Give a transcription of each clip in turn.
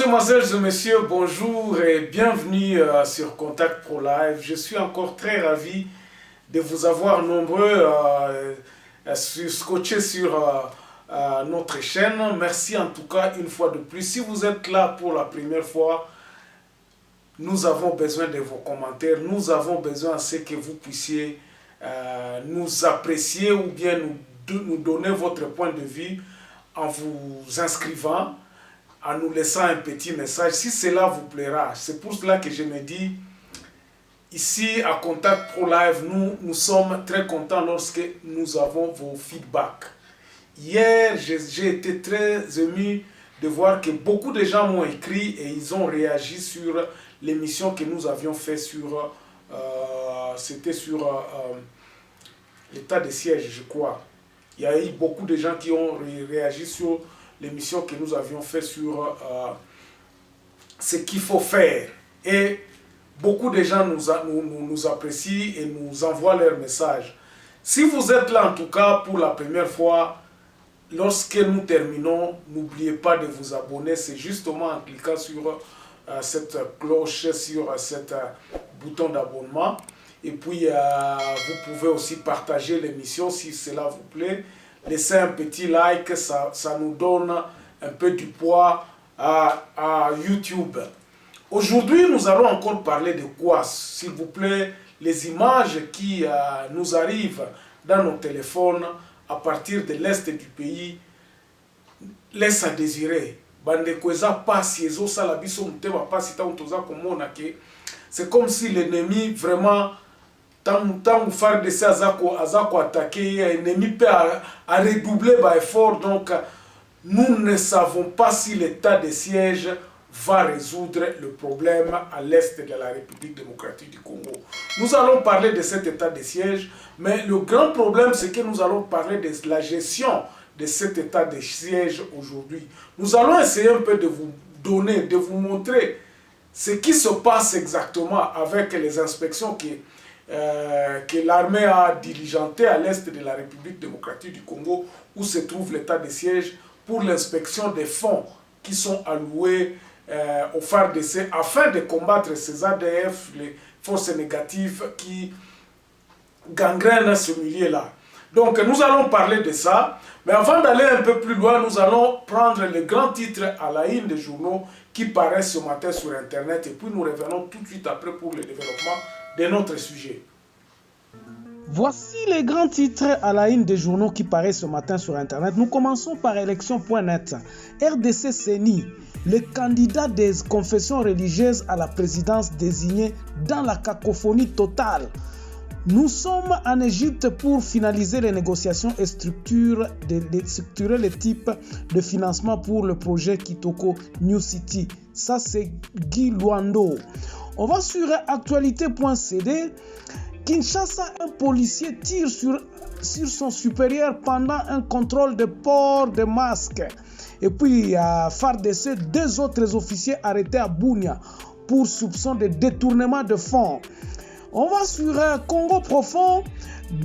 Mesdemoiselles et messieurs, bonjour et bienvenue sur Contact Pro Live. Je suis encore très ravi de vous avoir nombreux scotchés sur notre chaîne. Merci en tout cas une fois de plus. Si vous êtes là pour la première fois, nous avons besoin de vos commentaires. Nous avons besoin de ce que vous puissiez nous apprécier ou bien nous donner votre point de vue en vous inscrivant, en nous laissant un petit message, si cela vous plaira. C'est pour cela que je me dis, ici à Contact Pro Live, nous sommes très contents lorsque nous avons vos feedbacks. Hier, j'ai été très ému de voir que beaucoup de gens m'ont écrit et ils ont réagi sur l'émission que nous avions fait sur, c'était sur l'état de siège, je crois. Il y a eu beaucoup de gens qui ont réagi sur l'émission que nous avions fait sur ce qu'il faut faire. Et beaucoup de gens nous apprécient et nous envoient leurs messages. Si vous êtes là en tout cas pour la première fois, lorsque nous terminons, n'oubliez pas de vous abonner. C'est justement en cliquant sur cette cloche, sur cet bouton d'abonnement. Et puis, vous pouvez aussi partager l'émission si cela vous plaît. Laissez un petit like, ça nous donne un peu du poids à YouTube. Aujourd'hui, nous allons encore parler de quoi? S'il vous plaît, les images qui nous arrivent dans nos téléphones à partir de l'est du pays laissent à désirer. C'est comme si l'ennemi vraiment... Tant que faire de ça, Azako attaquer, l'ennemi peut redoubler l'effort. Donc, nous ne savons pas si l'état de siège va résoudre le problème à l'est de la République démocratique du Congo. Nous allons parler de cet état de siège, mais le grand problème, c'est que nous allons parler de la gestion de cet état de siège aujourd'hui. Nous allons essayer un peu de vous donner, de vous montrer ce qui se passe exactement avec les inspections que l'armée a diligenté à l'est de la République démocratique du Congo, où se trouve l'état de siège pour l'inspection des fonds qui sont alloués au FARDC afin de combattre ces ADF, les forces négatives qui gangrènent ce milieu-là. Donc nous allons parler de ça, mais avant d'aller un peu plus loin, nous allons prendre les grands titres à la une des journaux qui paraissent ce matin sur Internet et puis nous revenons tout de suite après pour le développement de notre sujet. Voici les grands titres à la une des journaux qui paraissent ce matin sur Internet. Nous commençons par élection.net. RDC CENI, le candidat des confessions religieuses à la présidence désigné dans la cacophonie totale. Nous sommes en Égypte pour finaliser les négociations et structurer les types de financement pour le projet Kitoko New City. Ça, c'est Guy Luando. On va sur actualité.cd. Kinshasa, un policier tire sur son supérieur pendant un contrôle de port de masque. Et puis, à FARDC, 2 autres officiers arrêtés à Bunia pour soupçon de détournement de fonds. On va sur Congo profond.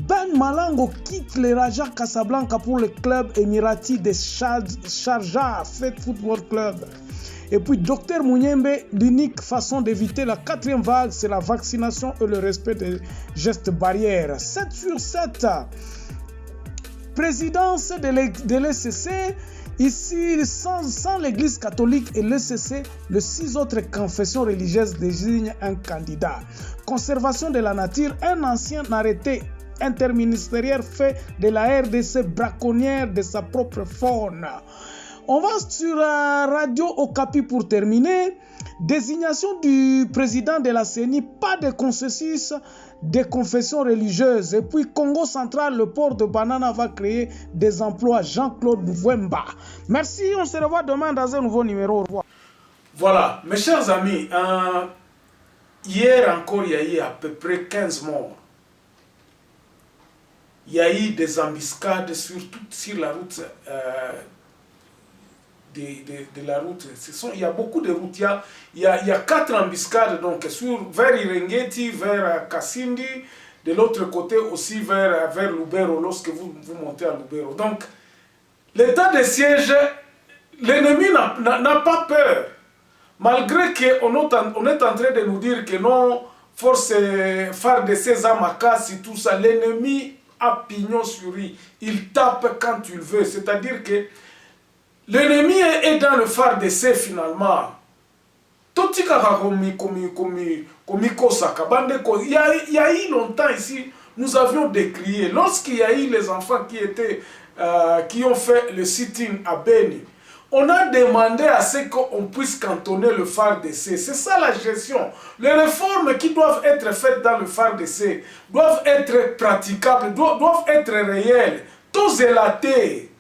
Ben Malango quitte le Raja Casablanca pour le club émirati de Sharjah Football Club. Et puis, Dr Mouniembe, l'unique façon d'éviter la 4e vague, c'est la vaccination et le respect des gestes barrières. 7 sur 7. Présidence de l'ECC. Ici, sans l'Église catholique et l'ECC, les 6 autres confessions religieuses désignent un candidat. Conservation de la nature, un ancien arrêté interministériel fait de la RDC braconnière de sa propre faune. On va sur Radio Okapi pour terminer. Désignation du président de la CENI, pas de consensus des confessions religieuses. Et puis Congo central, le port de Banana va créer des emplois. Jean-Claude Bouvemba. Merci, on se revoit demain dans un nouveau numéro. Au revoir. Voilà, mes chers amis, hier encore, il y a eu à peu près 15 morts. Il y a eu des embuscades sur la route de la route. Il y a beaucoup de routes. Il y a 4 embuscades donc, vers Irengeti, vers Kassindi, de l'autre côté aussi vers Lubero, lorsque vous montez à Lubero. Donc, l'état de siège, l'ennemi n'a pas peur. Malgré qu'on est en train de nous dire que non, force FARDC, Zamakasi, tout ça, l'ennemi a pignon sur lui. Il tape quand il veut. C'est-à-dire que l'ennemi est dans le FARDC finalement. Il y a eu longtemps ici, nous avions décrié, lorsqu'il y a eu les enfants qui ont fait le sitting à Beni, on a demandé à ce qu'on puisse cantonner le FARDC. C'est ça la gestion. Les réformes qui doivent être faites dans le FARDC doivent être praticables, doivent être réelles, tous élatés.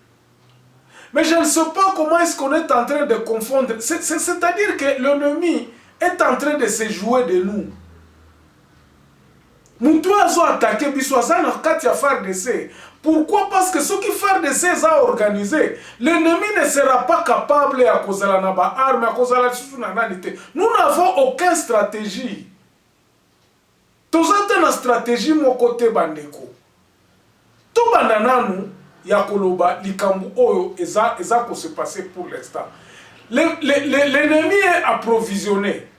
Mais je ne sais pas comment est-ce qu'on est en train de confondre. C'est-à-dire que l'ennemi est en train de se jouer de nous. Moutoua a attaqué Biswazan Katia FARDC. Pourquoi? Parce que ce qui FARDC a organisé, l'ennemi ne sera pas capable de causer la arme, à causer la susunanité. Nous n'avons aucune stratégie. Tous une stratégie mon côté bandeko. Tout banana nous. Yakoloba, Likambu, Oyo, eza ko se passer pour l'instant. L'ennemi est approvisionné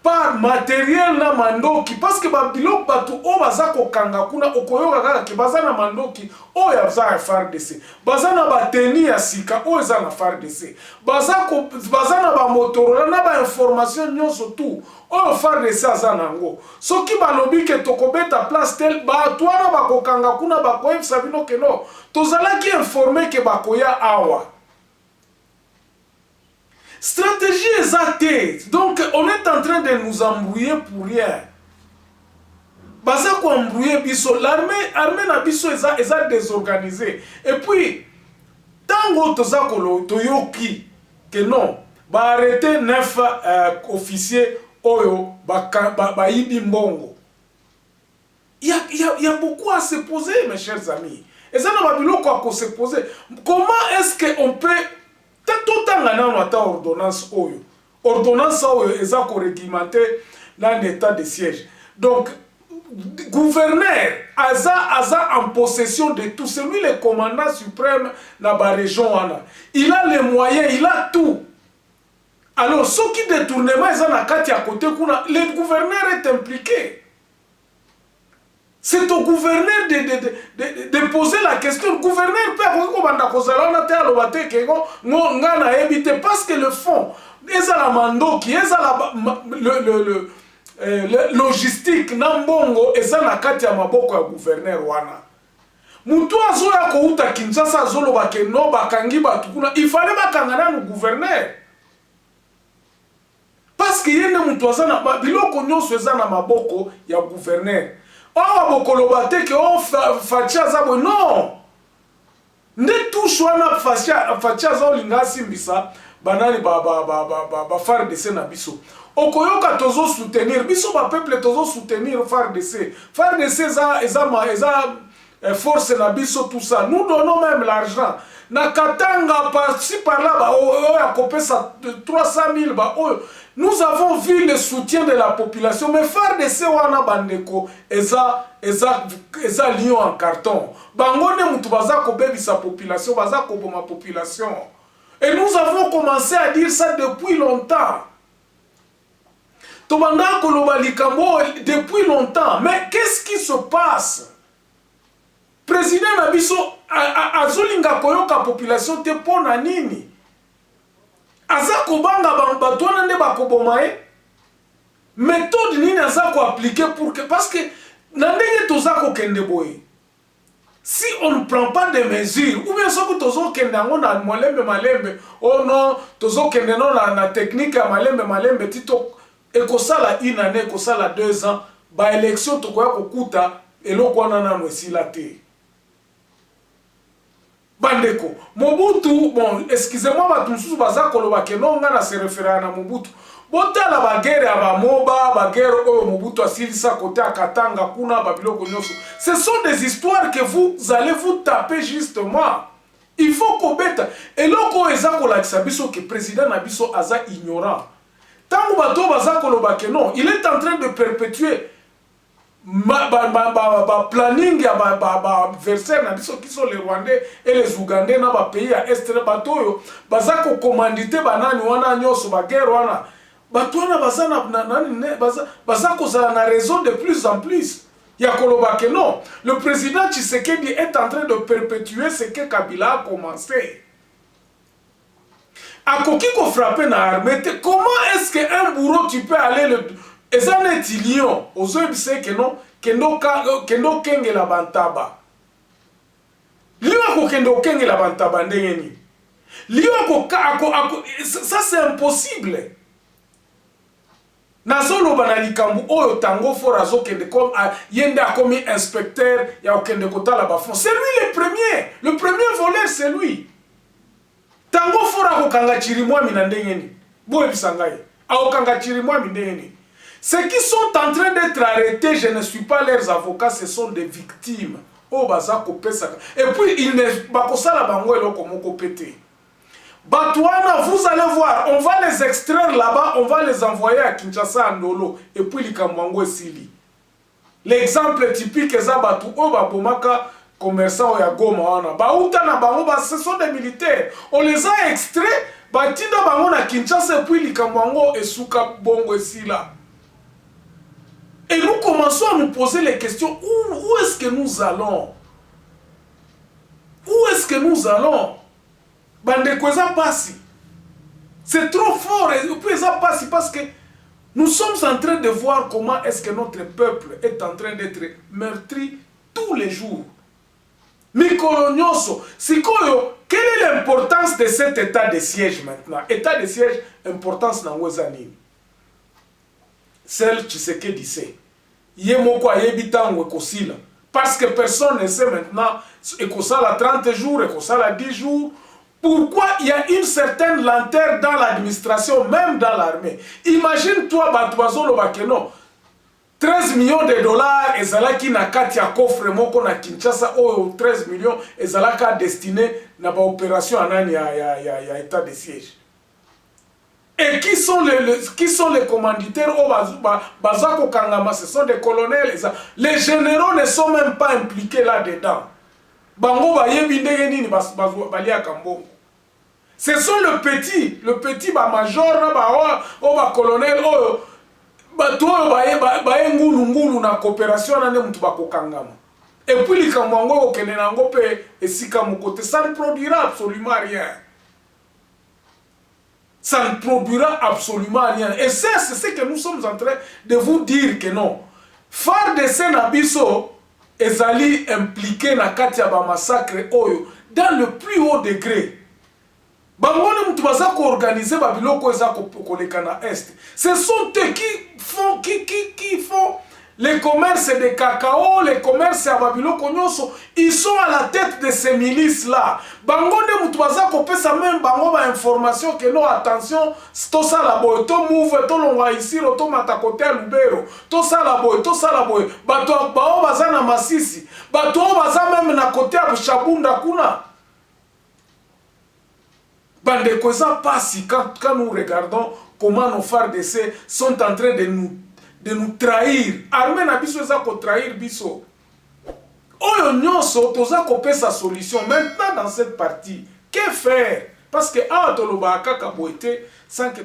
par matériel na mandoki parce que babilo batu o bazako kanga kuna okoyoka kaka ke bazana mandoki o ya za FARDC bazana bateni ya sika o eza na FARDC bazana ba Motorola na ba information nyonso tout o FARDC azana ngo soki balobi ke tokobeta place tel ba twana bakokanga kuna bakoyeb sabino ke no tozalaki informé ke bakoya awa. Stratégie exacte. Donc, on est en train de nous embrouiller pour rien. Baza ko embrouiller biso. L'armée na biso est désorganisée. Et puis, tango toza kolo toyoki que non, ba arrêter 9 officiers oyo ba yibi mbongo. Il y a beaucoup à se poser, mes chers amis. Et ça n'a pas beaucoup à se poser. Comment est-ce qu'on peut tout en gagnant ordonnance oyo. Ordonnance oyo est réglementée dans l'état de siège. Donc, gouverneur aza en possession de tout. C'est lui le commandant suprême de la région. Il a les moyens, il a tout. Alors, ce qui détournement est à côté, le gouverneur est impliqué. C'est au gouverneur de poser la question. Le gouverneur peut parce que le fond, la mando qui est le logistique, nambongo, et ça na kati ya maboko ya gouverneur wana. Mutu azoya ko uta Kinshasa azolo bakeno bakangi batu kuna, il fallait bakangana no gouverneur. Parce que yene mutu azana biloko nyonso ezana maboko ya gouverneur. Oh, bokolobate ke on fatia zabo non. Ne touche wana fatia za olinga simbisa banani ba FARDC na biso. Okoyoka tozo soutenir biso ba peuple tozo soutenir FARDC. FARDC eza force na biso tout ça. Nous donnons même l'argent. Na katanga par-ci par-là ya kopesa 300 000 ba nous avons vu le soutien de la population, mais FARDC wana bandeko eza lion en carton. Bangone mutu baza ko bebi sa population, baza ko boma population. Et nous avons commencé à dire ça depuis longtemps. Tobanda koloba likambo depuis longtemps. Mais qu'est-ce qui se passe? Président Nabiso azolinga koyoka population te pona nini? Azako banga batwana nde bakobomae méthode nini azako appliquer pour que parce que nandenge tozako kende boye si on ne prend pas des mesures ou bien soko tozo kende ngo na malembe oh non tozo kende non na technique ya malembe tito ekosala une année ekosala 2 ans ba élection tokoya kokuta eloko wana na esila te. Bandeko, Mobutu, bon, excusez-moi, Batumsusu Bazakoloba, que non, on a se référé à Mobutu. Bota la baguerre à Bamoba, baguerre au Mobutu à Silisa, côté à Katanga, Kuna, Babilo Konyosu. Ce sont des histoires que vous allez vous taper justement. Il faut qu'on bête. Et loko Ezakola Sabiso, que le président Nabiso Aza ignorant. Tant que Bato Bazakoloba, que non, il est en train de perpétuer planning ya adversaire na biso qui sont les Rwandais et les Ougandais na ba pays ya est batoyo bazako commandité banani wana nyoso ba guerre wana batwana bazana nani bazako za na raison de plus en plus ya koloba que non, le président Tshisekedi est en train de perpétuer ce que Kabila a commencé. Akoki ko frapper na armée, comment est-ce que un bourreau tu peux aller le ezane tilion ozobise que non kendo kenge la bantaba liyo ako kendo kenge la bantaba ndengeni liyo ako ça c'est impossible nazolo bana likambu oyo tango fora zo kende comme yende a commis inspecteur ya okende kotala bafon c'est lui le premier voleur c'est lui tango fora ko kanga chirimwa mina ndengeni boye bisangai a kanga chirimwa ndengeni. Ceux qui sont en train d'être arrêtés, je ne suis pas leurs avocats, ce sont des victimes. Oh, bazako pesa. Et puis, ils ne bakosa la bango et l'oko pété. Batouana, vous allez voir, on va les extraire là-bas, on va les envoyer à Kinshasa, Ndolo, et puis les Kamwango et Sili. L'exemple typique est ça, Batou, oh, Babomaka, commerçant ya Goma, wana. Baouta na bango, ce sont des militaires. On les a extraits, Batinda bango na Kinshasa, et puis les Kamwango et Souka Bongo et Sila. Et nous commençons à nous poser les questions, où est-ce que nous allons? Où est-ce que nous allons? Bandekweza passi. C'est trop fort, et puis ça passe parce que nous sommes en train de voir comment est-ce que notre peuple est en train d'être meurtri tous les jours. Mikolonyoso, Sikoyo, quelle est l'importance de cet état de siège maintenant? État de siège, importance dans Wezanine. Celle Tshisekedi sait. Yemoko ayebitango ekosila. Parce que personne ne sait maintenant ekosala 30 jours, ekosala 10 jours. Pourquoi il y a une certaine lenteur dans l'administration, même dans l'armée? Imagine-toi, Batouazolo Bakeno, 13 millions de dollars, ezalaki na kati ya coffre moko na Kinshasa, 13 millions, ezalaka destiné na ba opération anani ya état de siège. Et qui sont les commanditaires au Bazako Kangama? Ce sont des colonels. Les généraux ne sont même pas impliqués là-dedans. Bango ce sont le petit major, colonel, na coopération et puis les Kamwango Kenenango et Sikamukote, ça ne produira absolument rien. Ça ne produira absolument rien. Et c'est ce que nous sommes en train de vous dire que non. FARDC Nabiso ezali impliqué na kati ya ba massacre oyo dans le plus haut degré. Bangone mutu baza ko organiser ba biloko eza ko koleka na est. Ce sont eux qui font les commerces de cacao, les commerces à Babiloko Nyonso, ils sont à la tête de ces milices-là. Bangone Moutouaza kopesa même bango ba information que non, attention, to sala boy, to move, to longwa ici, to matakote à Lubero, to sala boy, bato bao baza na Masisi, bato baza même na côté à Chabunda kuna. Bande koza passi quand nous regardons comment nos FARDC sont en train de nous trahir. Armée na biso eza ko trahir biso. Oyo nyonso toza ko pesa solution maintenant dans cette partie. Que faire? Parce que toloba kaka boité sans que